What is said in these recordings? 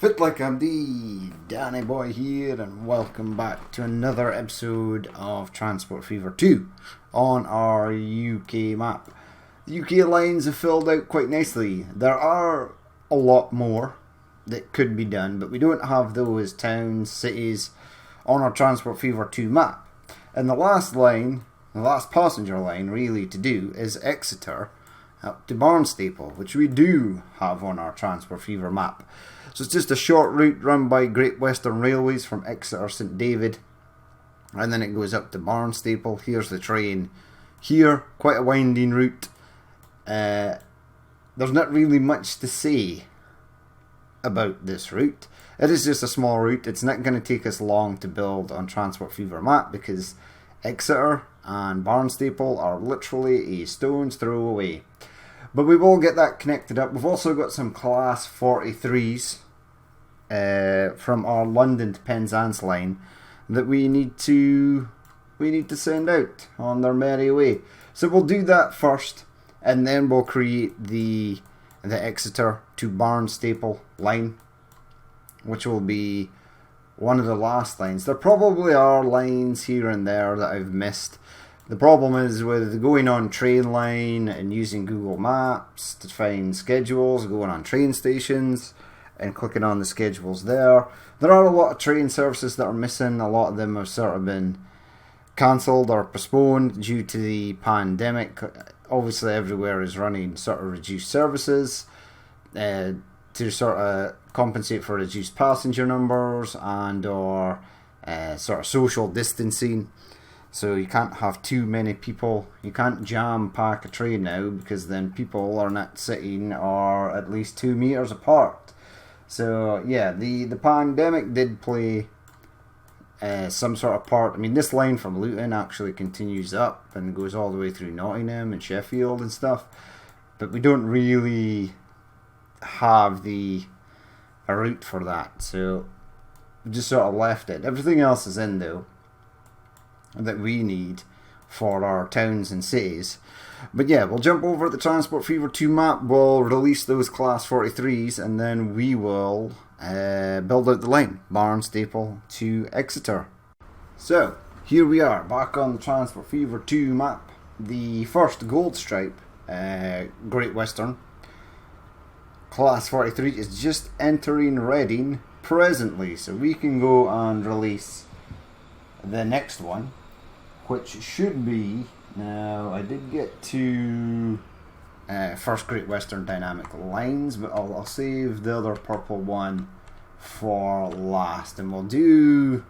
Fit like MD, Danny Boy here, and welcome back to another episode of Transport Fever 2 on our UK map. The UK lines have filled out quite nicely. There are a lot more that could be done, but we don't have those towns, cities on our Transport Fever 2 map. And the last line, the last passenger line really to do is Exeter up to Barnstaple, which we do have on our Transport Fever map. So it's just a short route run by Great Western Railways from Exeter St David, and then it goes up to Barnstaple. Here's the train here, quite a winding route. There's not really much to say about this route. It is just a small route. It's not going to take us long to build on Transport Fever map because Exeter and Barnstaple are literally a stone's throw away. But we will get that connected up. We've also got some Class 43s from our London to Penzance line that we need to send out on their merry way. So we'll do that first, and then we'll create the Exeter to Barnstaple line, which will be one of the last lines. There probably are lines here and there that I've missed. The problem is with going on Trainline and using Google Maps to find schedules, going on train stations and clicking on the schedules there. There are a lot of train services that are missing. A lot of them have sort of been cancelled or postponed due to the pandemic. Obviously everywhere is running sort of reduced services to sort of compensate for reduced passenger numbers and or sort of social distancing. So you can't have too many people. You can't jam pack a train now because then people are not sitting or at least 2 meters apart. So yeah, the pandemic did play some sort of part. I mean, this line from Luton actually continues up and goes all the way through Nottingham and Sheffield and stuff. But we don't really have a route for that. So we just sort of left it. Everything else is in though that we need for our towns and cities. But yeah, we'll jump over at the Transport Fever 2 map, we'll release those Class 43s, and then we will build out the line, Barnstaple to Exeter. So, here we are, back on the Transport Fever 2 map. The first Gold Stripe, Great Western, Class 43 is just entering Reading presently, so we can go and release the next one, which should be, now I did get to first Great Western Dynamic Lines, but I'll save the other purple one for last, and we'll do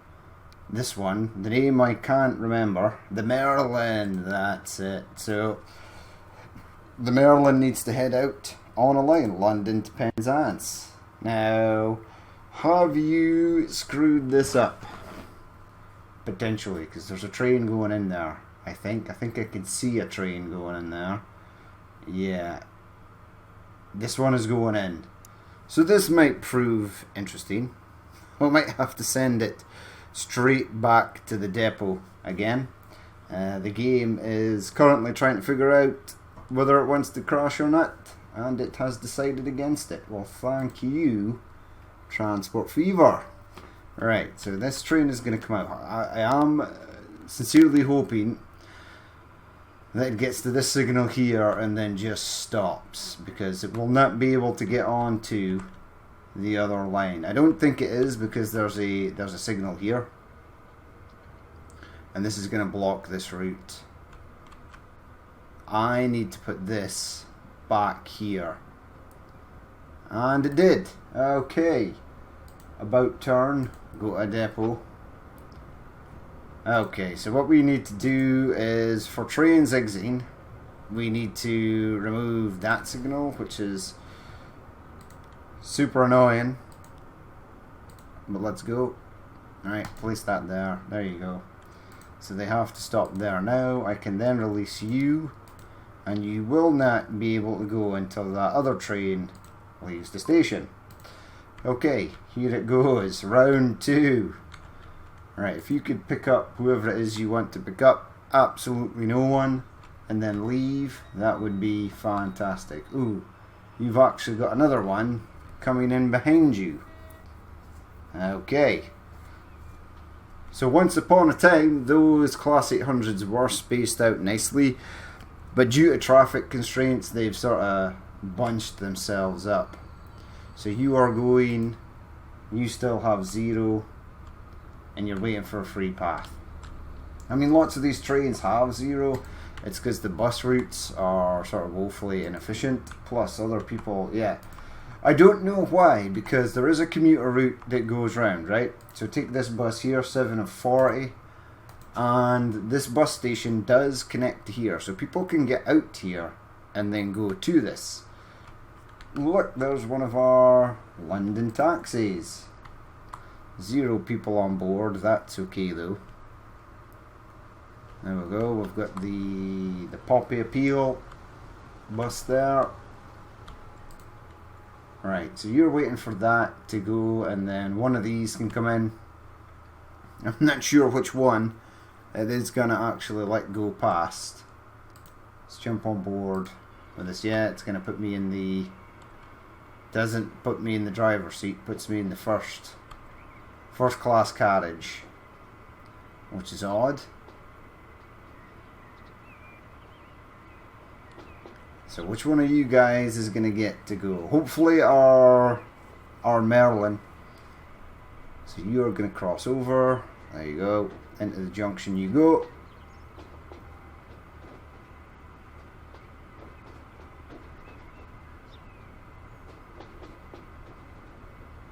this one. The name I can't remember, the Merlin, that's it. So the Merlin needs to head out on a line, London to Penzance. Now, have you screwed this up? Potentially, because there's a train going in there. I think I can see a train going in there. Yeah, this one is going in. So this might prove interesting. We might have to send it straight back to the depot again. The game is currently trying to figure out whether it wants to crash or not, and it has decided against it. Well, thank you, Transport Fever. Right, so this train is going to come out. I am sincerely hoping that it gets to this signal here and then just stops, because it will not be able to get on to the other line. I don't think it is, because there's a signal here, and this is going to block this route. I need to put this back here, and it did. Okay, about turn. Go to depot. Okay, so what we need to do is, for trains exiting, we need to remove that signal, which is super annoying. But let's go. Alright, place that there. There you go. So they have to stop there now. I can then release you, and you will not be able to go until that other train leaves the station. Okay, here it goes, round 2. Right, if you could pick up whoever it is you want to pick up, absolutely no one, and then leave, that would be fantastic. Ooh, you've actually got another one coming in behind you. Okay. So once upon a time, those Class 800s were spaced out nicely, but due to traffic constraints, they've sort of bunched themselves up. So you are going, you still have 0, and you're waiting for a free path. I mean, lots of these trains have 0. It's because the bus routes are sort of woefully inefficient, plus other people, yeah. I don't know why, because there is a commuter route that goes round, right? So take this bus here, 7 of 40, and this bus station does connect to here, so people can get out here and then go to this. Look, there's one of our London taxis. 0 people on board, that's okay though. There we go, we've got the Poppy Appeal bus there. Right, so you're waiting for that to go, and then one of these can come in. I'm not sure which one it is going to actually let go past. Let's jump on board with this. Yeah, it's going to put me in the... Doesn't put me in the driver's seat, puts me in the first class carriage, which is odd. So which one of you guys is going to get to go? Hopefully our Merlin. So you are going to cross over. There you go. Into the junction you go.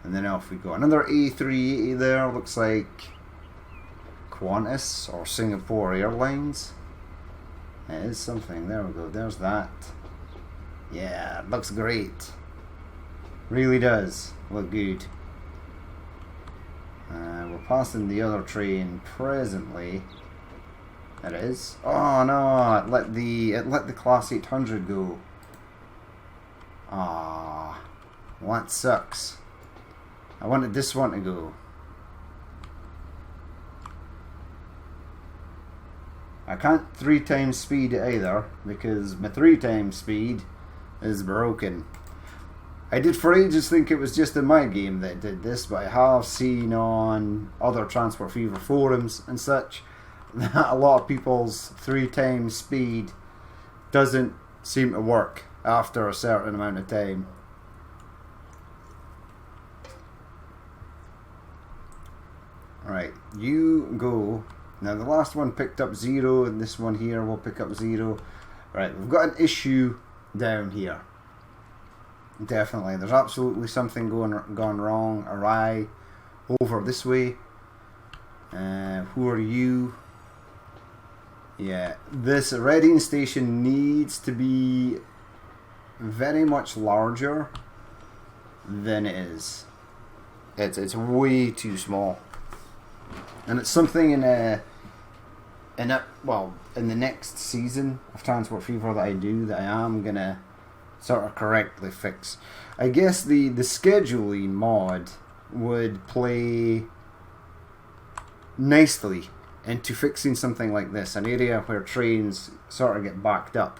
And then off we go. Another A380 there. Looks like Qantas or Singapore Airlines. It is something. There we go. There's that. Yeah, it looks great. Really does look good. We're passing the other train presently. It is. Oh no! It let the Class 800 go. Ah, well, that sucks. I wanted this one to go. I can't 3 times speed either because my 3 times speed is broken. I did for ages think it was just in my game that did this, but I have seen on other Transport Fever forums and such that a lot of people's 3 times speed doesn't seem to work after a certain amount of time. Right, you go. Now the last one picked up 0 and this one here will pick up 0. Right, we've got an issue down here. Definitely, there's absolutely something gone wrong, awry over this way. Who are you? Yeah, this Reading station needs to be very much larger than it is. It's way too small, and it's something in the next season of Transport Fever that I am gonna sort of correctly fix. I guess the scheduling mod would play nicely into fixing something like this, an area where trains sort of get backed up.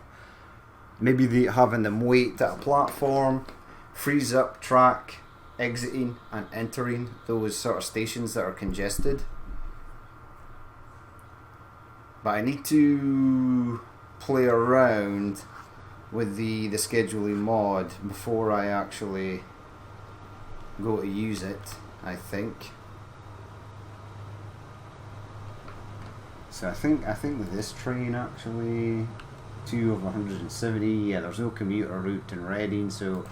Maybe having them wait at a platform frees up track exiting and entering those sort of stations that are congested. But I need to play around with the scheduling mod before I actually go to use it, I think. So I think with this train actually 2 of 170, yeah, there's no commuter route in Reading, so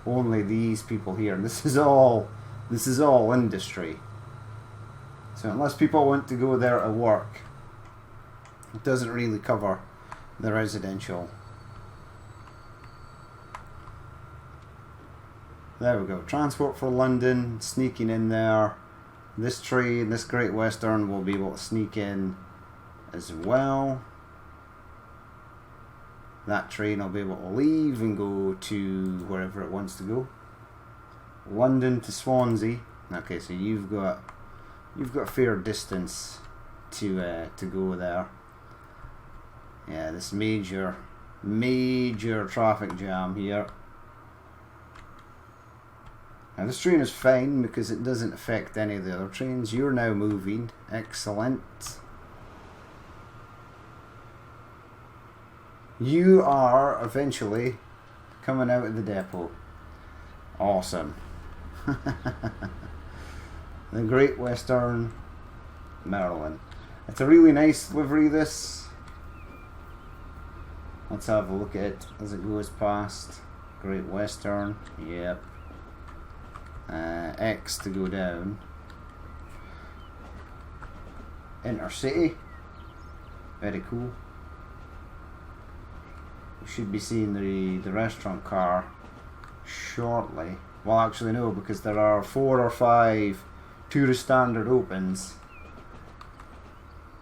only these people here. And this is all industry. So unless people want to go there to work, it doesn't really cover the residential. There we go. Transport for London, sneaking in there. This train, this Great Western, will be able to sneak in as well. That train will be able to leave and go to wherever it wants to go. London to Swansea. Okay, so you've got a fair distance to go there. Yeah, this major traffic jam here. Now this train is fine because it doesn't affect any of the other trains. You're now moving. Excellent. You are eventually coming out of the depot. Awesome. The Great Western Maryland. It's a really nice livery, this. Let's have a look at it as it goes past. Great Western, yep. X to go down. Intercity, very cool. We should be seeing the restaurant car shortly. Well, actually no, because there are 4 or 5 tourist standard opens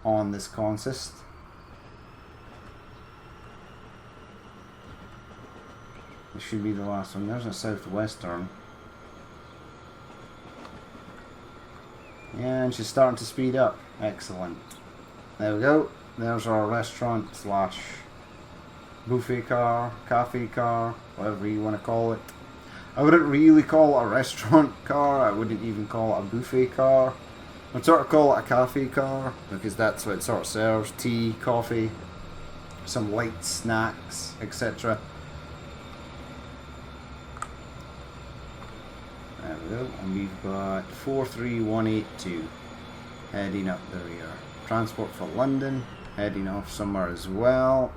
on this consist. This should be the last one. There's a Southwestern. Yeah, and she's starting to speed up. Excellent. There we go. There's our restaurant slash buffet car, cafe car, whatever you want to call it. I wouldn't really call it a restaurant car. I wouldn't even call it a buffet car. I'd sort of call it a cafe car because that's what it sort of serves. Tea, coffee, some light snacks, etc. There we go. And we've got 43182 heading up the rear. Transport for London heading off somewhere as well.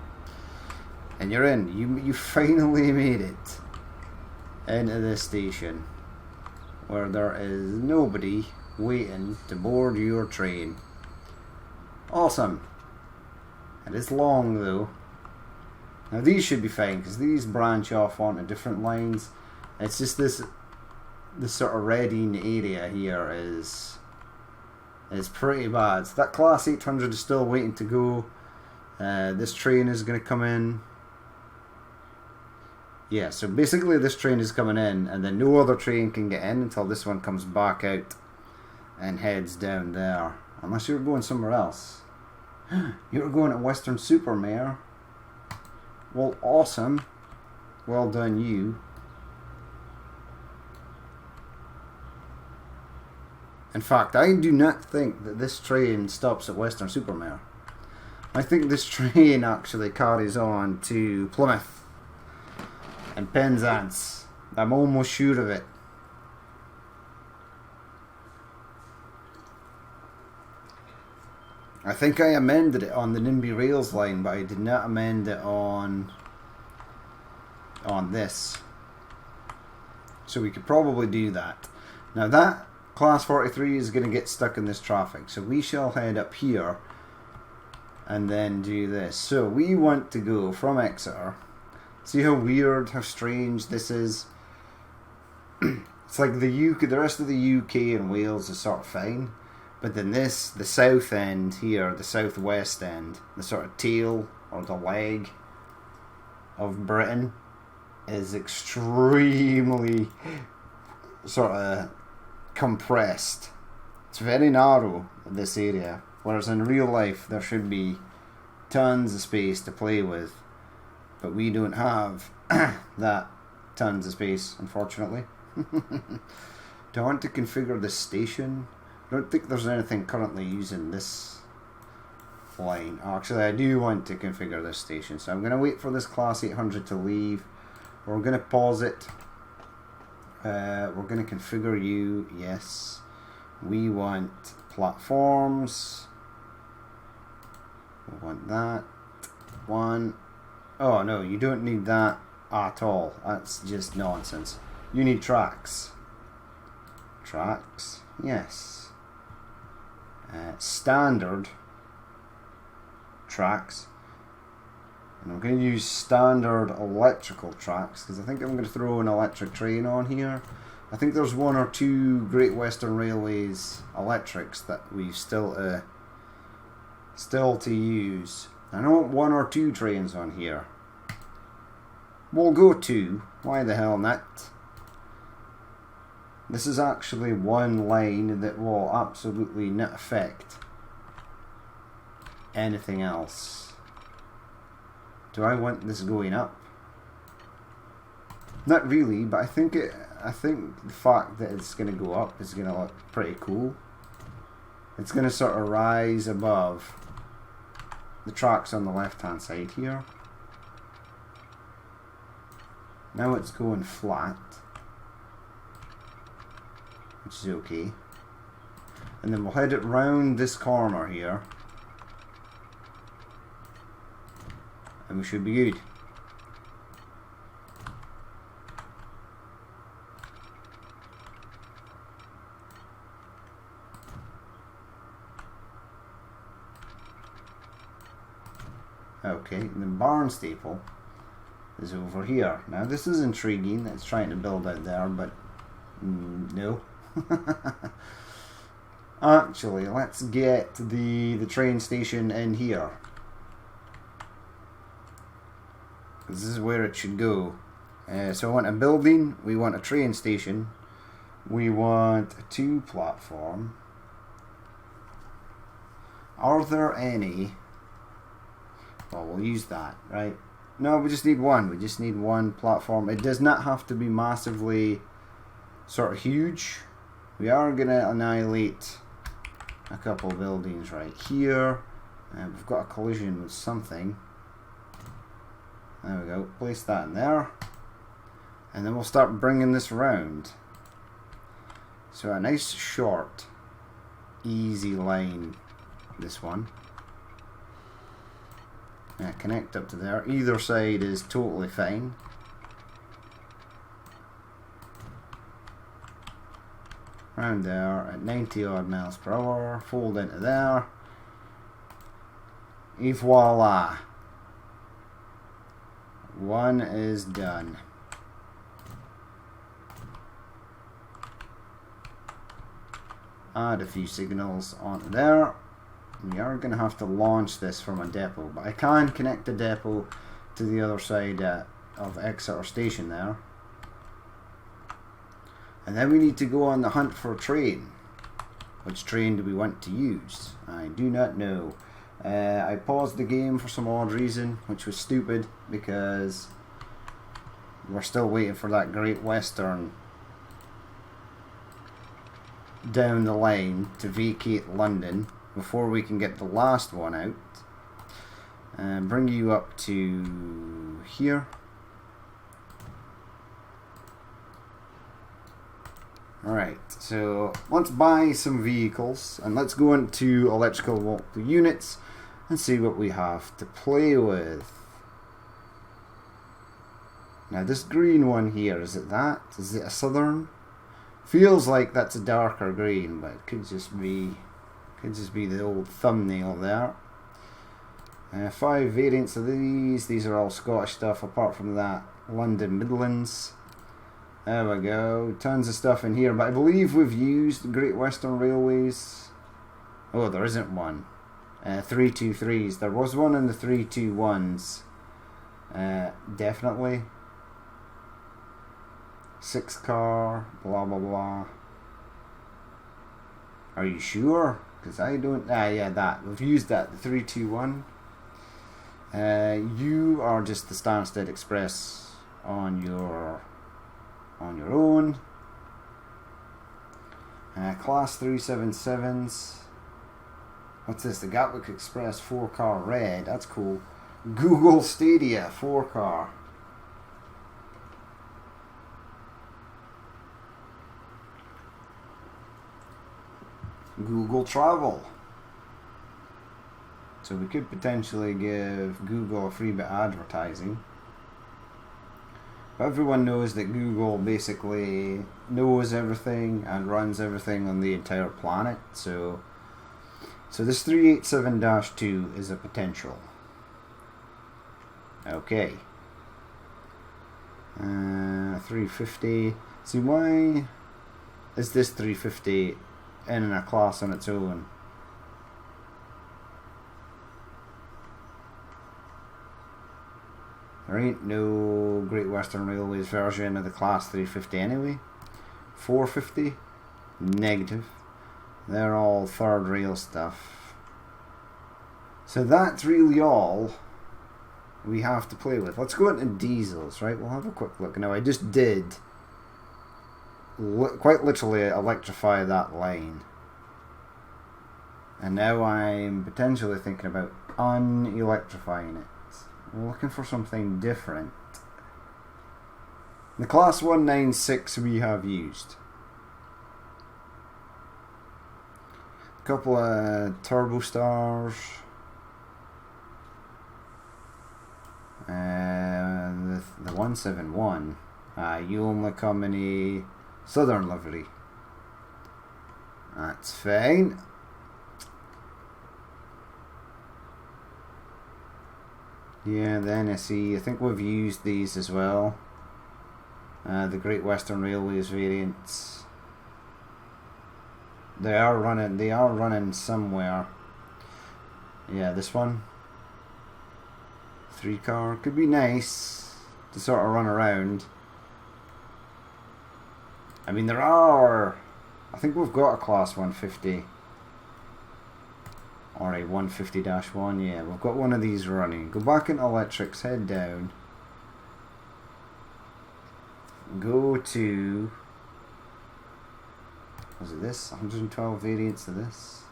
And you're in. You finally made it into this station where there is nobody waiting to board your train. Awesome. It is long though. Now these should be fine because these branch off onto different lines. It's just this sort of Reading area here is pretty bad. So that Class 800 is still waiting to go. This train is going to come in. Yeah, so basically this train is coming in and then no other train can get in until this one comes back out and heads down there. Unless you're going somewhere else. You're going to Weston-super-Mare. Well, awesome. Well done, you. In fact, I do not think that this train stops at Weston-super-Mare. I think this train actually carries on to Plymouth and Penzance. I'm almost sure of it. I think I amended it on the NIMBY Rails line, but I did not amend it on this. So we could probably do that. Now that Class 43 is going to get stuck in this traffic, so we shall head up here and then do this. So we want to go from Exeter. See how weird, how strange this is? It's like the UK, the rest of the UK and Wales is sort of fine, but then this, the south end here, the southwest end, the sort of tail or the leg of Britain is extremely sort of compressed. It's very narrow, this area, whereas in real life there should be tons of space to play with, but we don't have that tons of space, unfortunately. Do I want to configure this station? I don't think there's anything currently using this line. Actually, I do want to configure this station, so I'm going to wait for this Class 800 to leave. We're going to pause it. We're going to configure you. Yes. We want platforms. We want that. One. Oh no, you don't need that at all. That's just nonsense. You need tracks. Tracks. Yes. Standard tracks. And I'm going to use standard electrical tracks because I think I'm going to throw an electric train on here. I think there's 1 or 2 Great Western Railways electrics that we've still to use. I know 1 or 2 trains on here. We'll go 2. Why the hell not? This is actually one line that will absolutely not affect anything else. Do I want this going up? Not really, but I think I think the fact that it's going to go up is going to look pretty cool. It's going to sort of rise above the tracks on the left hand side here. Now it's going flat, which is okay. And then we'll head it round this corner here, and we should be good. Okay, the barn staple is over here. Now this is intriguing, it's trying to build out there, but no. Actually, let's get the train station in here. This is where it should go. So I want a building, we want a train station, we want a 2 platform. Are there any? Well, we'll use that, right? No, we just need one. We just need one platform. It does not have to be massively sort of huge. We are going to annihilate a couple of buildings right here. And we've got a collision with something. There we go. Place that in there. And then we'll start bringing this around. So a nice short, easy line, this one. Connect up to there. Either side is totally fine. Around there at 90 odd miles per hour. Fold into there. Et voila. One is done. Add a few signals onto there. We are going to have to launch this from a depot, but I can connect the depot to the other side of Exeter Station there. And then we need to go on the hunt for a train. Which train do we want to use? I do not know. I paused the game for some odd reason, which was stupid, because we're still waiting for that Great Western down the line to vacate London before we can get the last one out. And bring you up to here. Alright, so let's buy some vehicles and let's go into electrical units and see what we have to play with. Now this green one here, is it that? Is it a southern? Feels like that's a darker green, but it could just be the old thumbnail there. 5 variants of these. These are all Scottish stuff, apart from that London Midlands. There we go. Tons of stuff in here, but I believe we've used Great Western Railways. Oh, there isn't one. 323s. There was one in the 321s. Definitely. 6 car. Blah blah blah. Are you sure? Because I don't. Yeah, that we've used that. The 321. You are just the Stansted Express on your own. Class 377s. What's this? The Gatwick Express 4-car red. That's cool. Google Stadia 4-car. Google Travel. So we could potentially give Google a free bit of advertising. But everyone knows that Google basically knows everything and runs everything on the entire planet. So this 387-2 is a potential. Okay. 350. See, why is this 350 in a class on its own? There ain't no Great Western Railways version of the Class 350 anyway. 450? Negative. They're all third rail stuff. So that's really all we have to play with. Let's go into diesels, right? We'll have a quick look. Now I just did quite literally electrify that line. And now I'm potentially thinking about unelectrifying it. We're looking for something different. The Class 196 we have used. A couple of Turbo Stars. The 171. You only come in a Southern livery. That's fine. Yeah, the NSE, I think we've used these as well. The Great Western Railways variants. They are running somewhere. Yeah, this one. 3-car. Could be nice to sort of run around. I mean, I think we've got a Class 150. Or a 150-1, yeah, we've got one of these running. Go back into electrics, head down. Go to... was it this? 112 variants of this.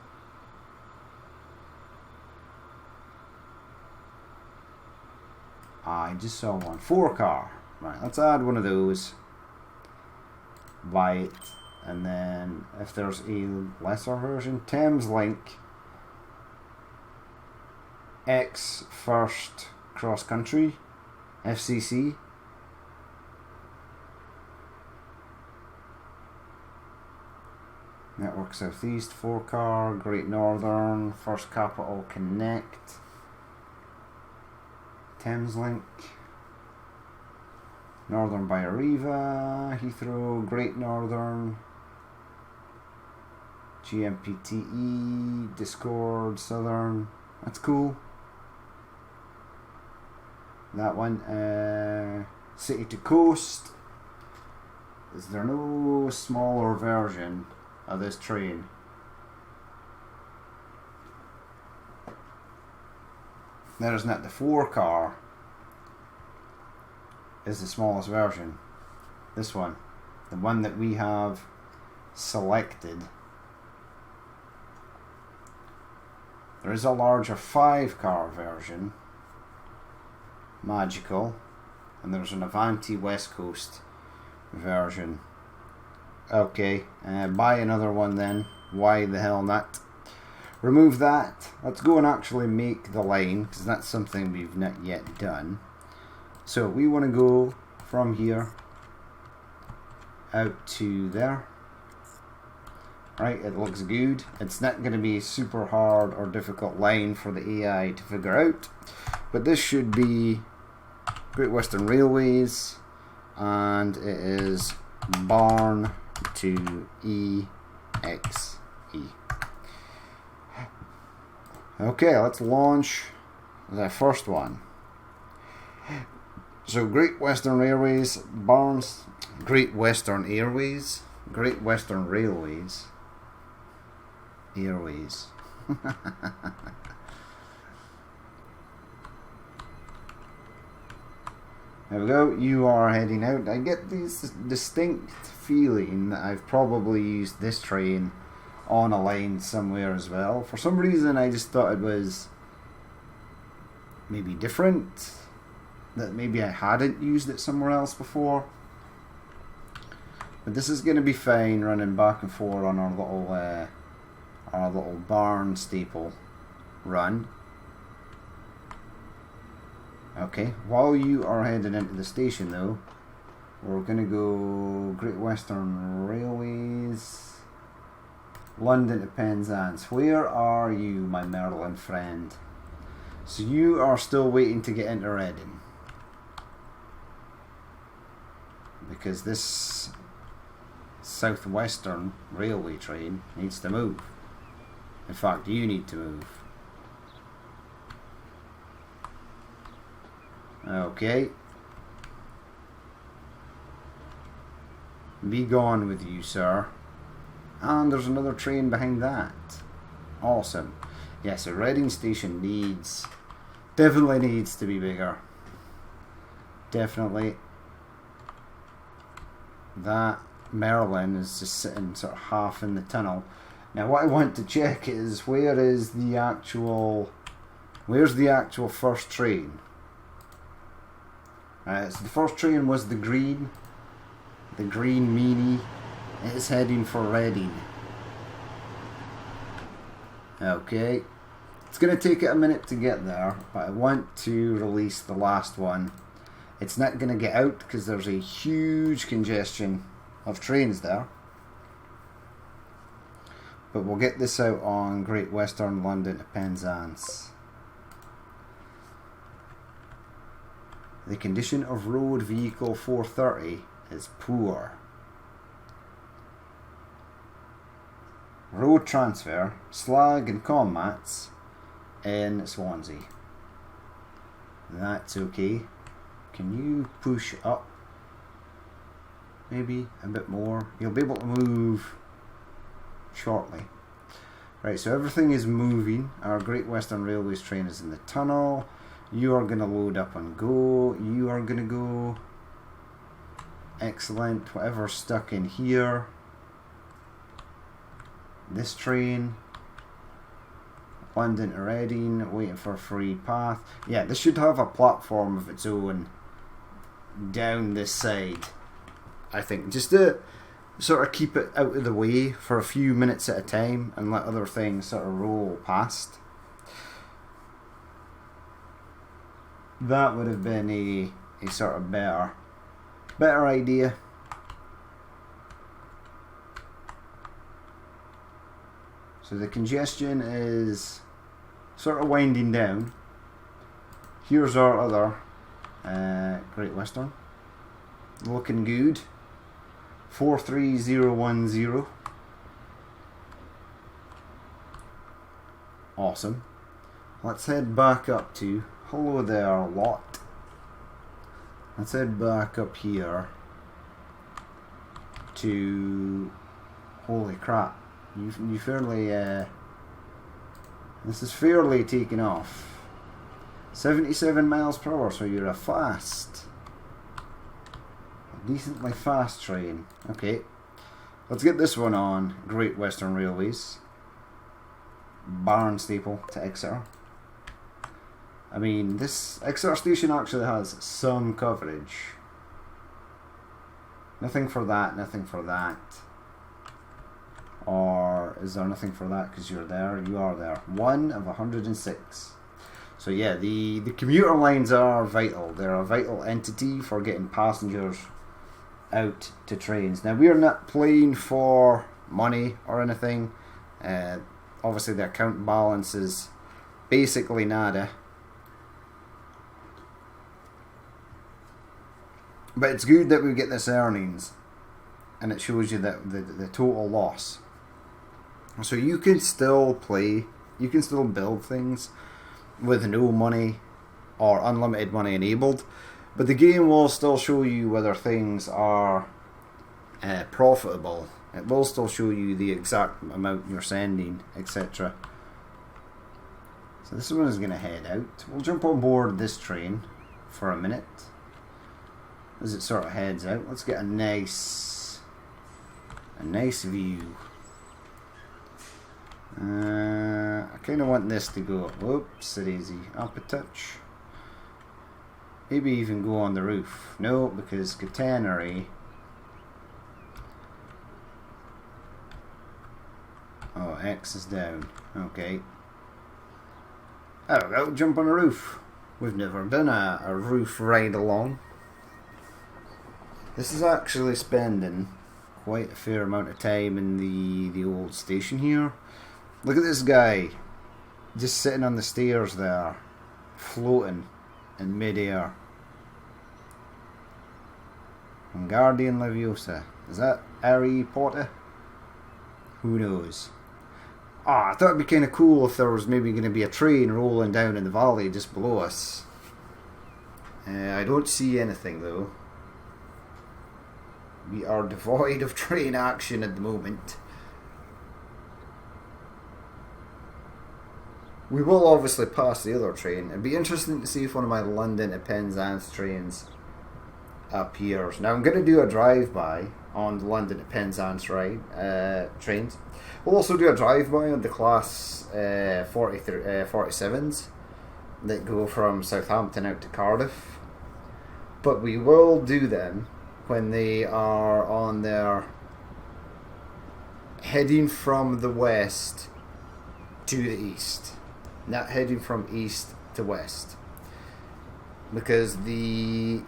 I just saw one. 4-car. Right, let's add one of those. Buy it. And then, if there's a lesser version, Thameslink X First Cross Country FCC. Network Southeast 4-car, Great Northern, First Capital Connect, Thameslink, Northern by Arriva, Heathrow, Great Northern, GMPTE, Discord, Southern. That's cool. That one, City to Coast. Is there no smaller version of this train? There isn't it. The 4-car is the smallest version. This one, the one that we have selected. There is a larger 5-car version, Magical, and there's an Avanti West Coast version. Okay, buy another one then. Why the hell not? Remove that. Let's go and actually make the line, because that's something we've not yet done. So we want to go from here out to there. Right, it looks good. It's not going to be a super hard or difficult line for the AI to figure out, but this should be Great Western Railways, and it is Barn to EXE. Okay, let's launch the first one. So Great Western Railways, Barnes, Great Western Airways, Great Western Railways. Airways. There we go, you are heading out. I get this distinct feeling that I've probably used this train on a line somewhere as well. For some reason I just thought it was maybe different, that maybe I hadn't used it somewhere else before. But this is going to be fine, running back and forth on our little barn staple run. Okay, while you are heading into the station though, we're going to go Great Western Railways, London to Penzance. Where are you, my Merlin friend? So you are still waiting to get into Reading, because this Southwestern Railway train needs to move. In fact, you need to move. Okay. Be gone with you, sir. And there's another train behind that. Awesome. Yes, a Reading station definitely needs to be bigger. Definitely. That Merlin is just sitting sort of half in the tunnel. Now what I want to check is where's the actual first train? So the first train was the green meanie. It's heading for Reading. Okay, it's going to take it a minute to get there, but I want to release the last one. It's not going to get out because there's a huge congestion of trains there. But we'll get this out on Great Western London to Penzance. The condition of road vehicle 430 is poor. Road transfer, slag and commats in Swansea. That's okay. Can you push up? Maybe a bit more. You'll be able to move shortly. Right, so everything is moving. Our Great Western Railways train is in the tunnel. You are going to load up and go. You are going to go. Excellent. Whatever's stuck in here. This train. London to Reading. Waiting for a free path. Yeah, this should have a platform of its own down this side, I think. Just to sort of keep it out of the way for a few minutes at a time and let other things sort of roll past. That would have been a sort of better idea. So the congestion is sort of winding down. Here's our other Great Western. Looking good. 43010. Awesome. Let's head back up to, hello there lot. Let's head back up here to, holy crap, you fairly, this is fairly taking off. 77 miles per hour, so you're a decently fast train. Okay, let's get this one on Great Western Railways. Barnstaple to Exeter. I mean, this Exeter station actually has some coverage. Nothing for that, nothing for that. Or is there nothing for that because you're there? You are there. 1 of 106. So yeah, the commuter lines are vital. They're a vital entity for getting passengers out to trains. Now, we are not playing for money or anything. Obviously the account balance is basically nada. But it's good that we get this earnings, and it shows you that the total loss. So you can still play, you can still build things with no money or unlimited money enabled, but the game will still show you whether things are profitable. It will still show you the exact amount you're sending, etc. So this one is going to head out. We'll jump on board this train for a minute as it sort of heads out. Let's get a nice view. I kind of want this to go, whoops, daisy, up a touch. Maybe even go on the roof. No, because catenary. Oh, X is down. Okay. There we go, jump on a roof. We've never done a roof ride along. This is actually spending quite a fair amount of time in the old station here. Look at this guy, just sitting on the stairs there, floating in mid-air. Wingardium Leviosa. Is that Harry Potter? Who knows? I thought it'd be kind of cool if there was maybe going to be a train rolling down in the valley just below us. I don't see anything though. We are devoid of train action at the moment. We will obviously pass the other train. It'd be interesting to see if one of my London to Penzance trains appears. Now I'm going to do a drive-by on the London to Penzance trains. We'll also do a drive-by on the Class 47s that go from Southampton out to Cardiff. But we will do them when they are on their heading from the west to the east, not heading from east to west, because the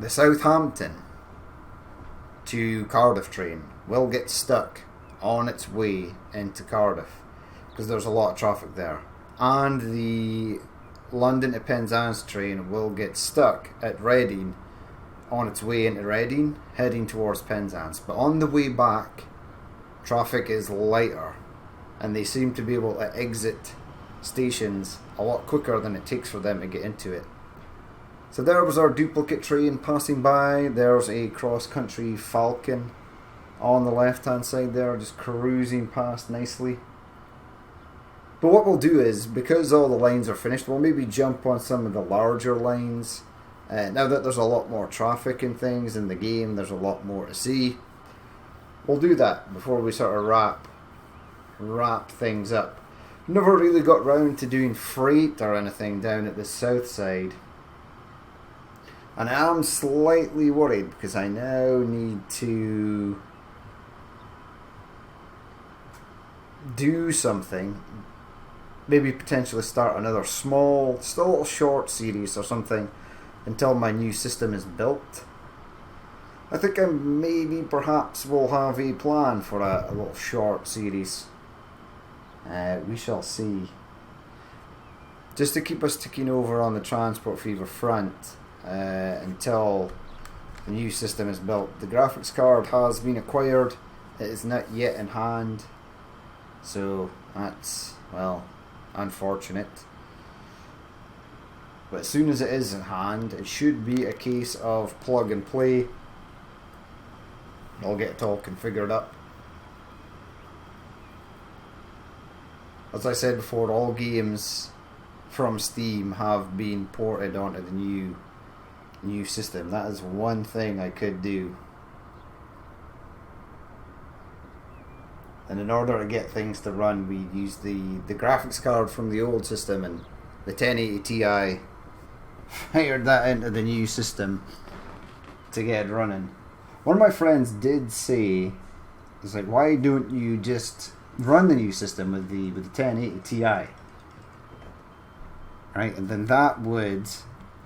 Southampton to Cardiff train will get stuck on its way into Cardiff because there's a lot of traffic there, and the London to Penzance train will get stuck at Reading on its way into Reading, heading towards Penzance. But on the way back, traffic is lighter, and they seem to be able to exit stations a lot quicker than it takes for them to get into it. So there was our duplicate train passing by. There's a cross-country Falcon on the left-hand side there, just cruising past nicely. But what we'll do is, because all the lines are finished, we'll maybe jump on some of the larger lines. Now that there's a lot more traffic and things in the game, there's a lot more to see. We'll do that before we sort of wrap things up. Never really got round to doing freight or anything down at the south side. And I am slightly worried because I now need to do something. Maybe potentially start another small, still a little short series or something until my new system is built. I think I maybe perhaps will have a plan for a little short series. We shall see. Just to keep us ticking over on the Transport Fever front until the new system is built. The graphics card has been acquired. It is not yet in hand. So that's, well, unfortunate. But as soon as it is in hand, it should be a case of plug and play. I'll get it all configured up. As I said before, all games from Steam have been ported onto the new system. That is one thing I could do. And in order to get things to run, we use the graphics card from the old system, and the 1080 Ti fired that into the new system to get it running. One of my friends did say, it's like, why don't you just run the new system with the 1080 Ti? Right, and then that would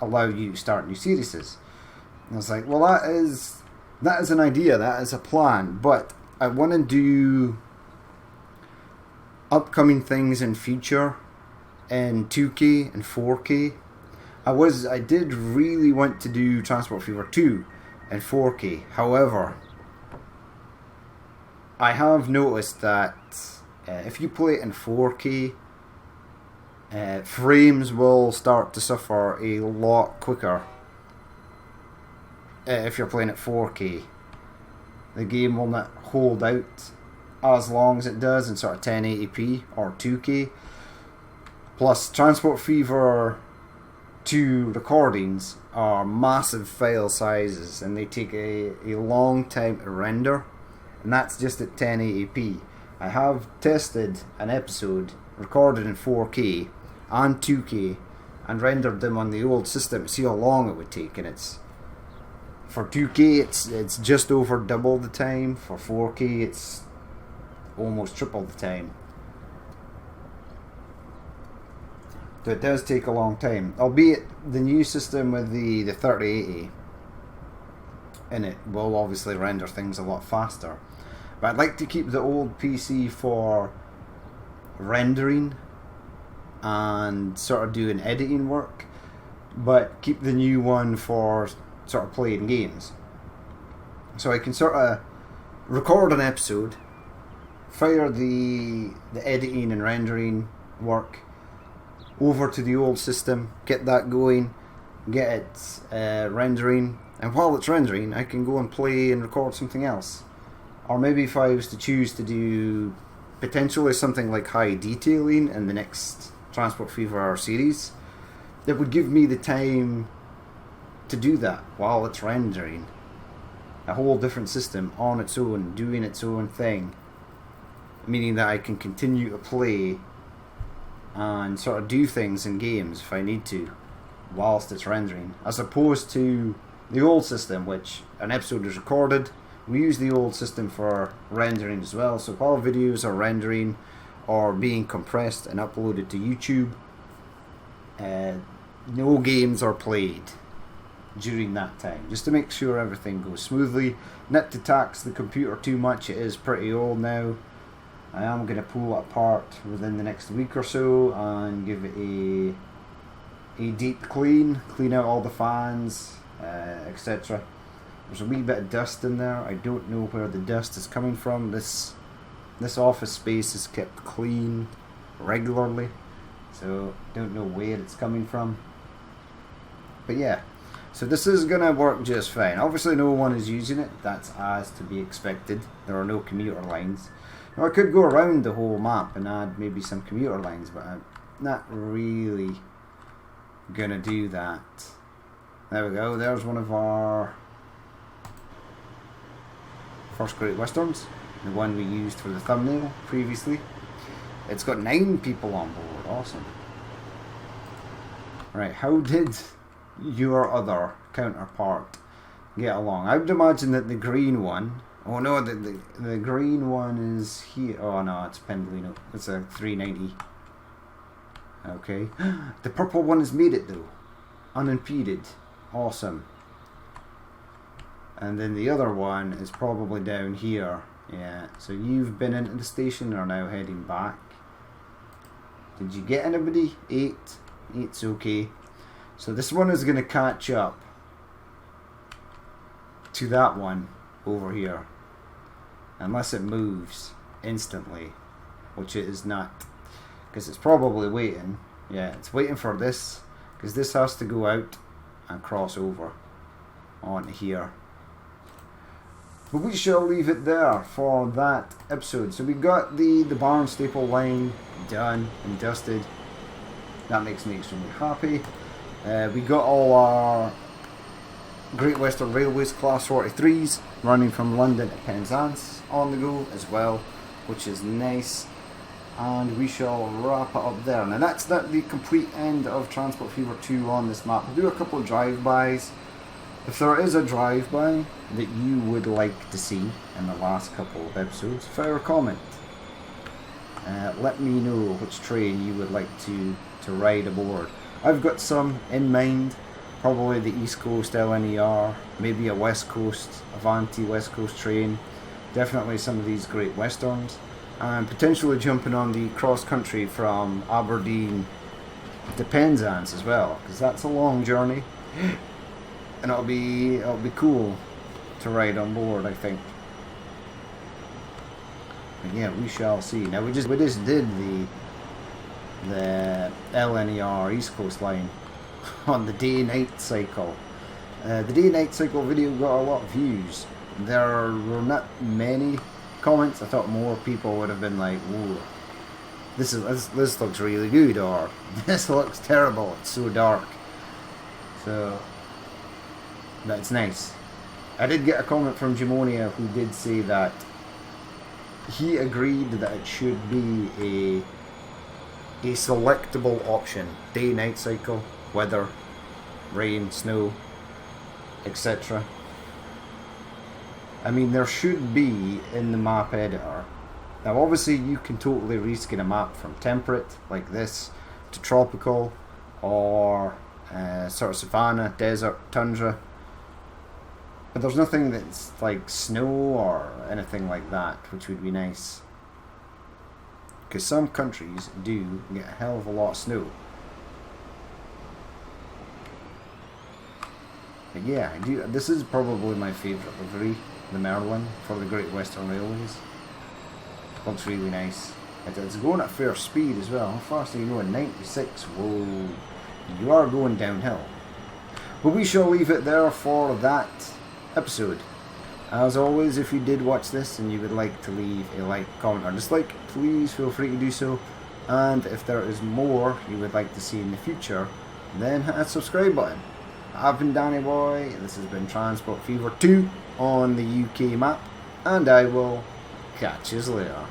allow you to start new series. And I was like, well, that is an idea, that is a plan, but I want to do upcoming things in future in 2K and 4K. I did really want to do Transport Fever 2 in 4K. However, I have noticed that if you play it in 4K, frames will start to suffer a lot quicker. If you're playing at 4K, the game will not hold out as long as it does in sort of 1080p or 2K. Plus, Transport Fever 2 recordings are massive file sizes and they take a long time to render, and that's just at 1080p. I have tested an episode recorded in 4K and 2K and rendered them on the old system to see how long it would take, and it's for 2K it's just over double the time. For 4K it's almost triple the time. So it does take a long time, albeit the new system with the 3080 in it will obviously render things a lot faster. But I'd like to keep the old PC for rendering and sort of doing editing work, but keep the new one for sort of playing games. So I can sort of record an episode, fire the editing and rendering work over to the old system, get that going, get it rendering, and while it's rendering I can go and play and record something else. Or maybe if I was to choose to do potentially something like high detailing in the next Transport Fever series, it would give me the time to do that while it's rendering. a whole different system on its own, doing its own thing, meaning that I can continue to play and sort of do things in games if I need to whilst it's rendering, as opposed to the old system, which an episode is recorded. We use the old system for rendering as well, so if our videos are rendering or being compressed and uploaded to YouTube, no games are played during that time, just to make sure everything goes smoothly. Not to tax the computer too much, it is pretty old now. I am going to pull it apart within the next week or so and give it a deep clean out all the fans, etc. There's a wee bit of dust in there. I don't know where the dust is coming from. This office space is kept clean regularly, so don't know where it's coming from. But yeah, so this is going to work just fine. Obviously no one is using it, that's as to be expected. There are no commuter lines. Now I could go around the whole map and add maybe some commuter lines, but I'm not really going to do that. There we go, there's one of our first Great Westerns, the one we used for the thumbnail previously. It's got 9 people on board, awesome. Right, how did your other counterpart get along? I would imagine that the green one, oh no, the green one is here. Oh no, it's Pendolino, it's a 390. Okay, the purple one has made it though, unimpeded, awesome. And then the other one is probably down here. Yeah, so you've been into the station and are now heading back. Did you get anybody? 8. 8's okay. So this one is going to catch up to that one over here, unless it moves instantly, which it is not, because it's probably waiting. Yeah, it's waiting for this, because this has to go out and cross over onto here. But we shall leave it there for that episode. So we got the Barnstaple line done and dusted. That makes me extremely happy. We got all our Great Western Railways Class 43s running from London to Penzance on the go as well, which is nice. And we shall wrap it up there. Now that's the complete end of Transport Fever 2 on this map. We'll do a couple of drive-bys. If there is a drive-by that you would like to see in the last couple of episodes, fire a comment. Let me know which train you would like to ride aboard. I've got some in mind, probably the East Coast LNER, maybe a West Coast Avanti West Coast train, definitely some of these Great Westerns, and potentially jumping on the cross country from Aberdeen to Penzance as well, because that's a long journey, and it'll be cool to ride on board, I think. But yeah, we shall see. Now we just did the LNER East Coast line on the day-night cycle. The day-night cycle video got a lot of views. There were not many comments. I thought more people would have been like, "Whoa, this looks really good," or "This looks terrible. It's so dark." So that's nice. I did get a comment from Jamonia who did say that he agreed that it should be a selectable option, day-night cycle, weather, rain, snow, etc. I mean, there should be in the map editor. Now obviously you can totally reskin a map from temperate like this to tropical, or sort of savanna, desert, tundra, but there's nothing that's like snow or anything like that, which would be nice. Because some countries do get a hell of a lot of snow. But yeah, this is probably my favourite livery, the Merlin, for the Great Western Railways. Looks really nice. It's going at fair speed as well. How fast are you going? 96. Whoa. You are going downhill. But we shall leave it there for that episode. As always, if you did watch this and you would like to leave a like, comment or dislike, please feel free to do so. And if there is more you would like to see in the future, then hit that subscribe button. I've been Danny Boy, this has been Transport Fever 2 on the UK map, and I will catch you later.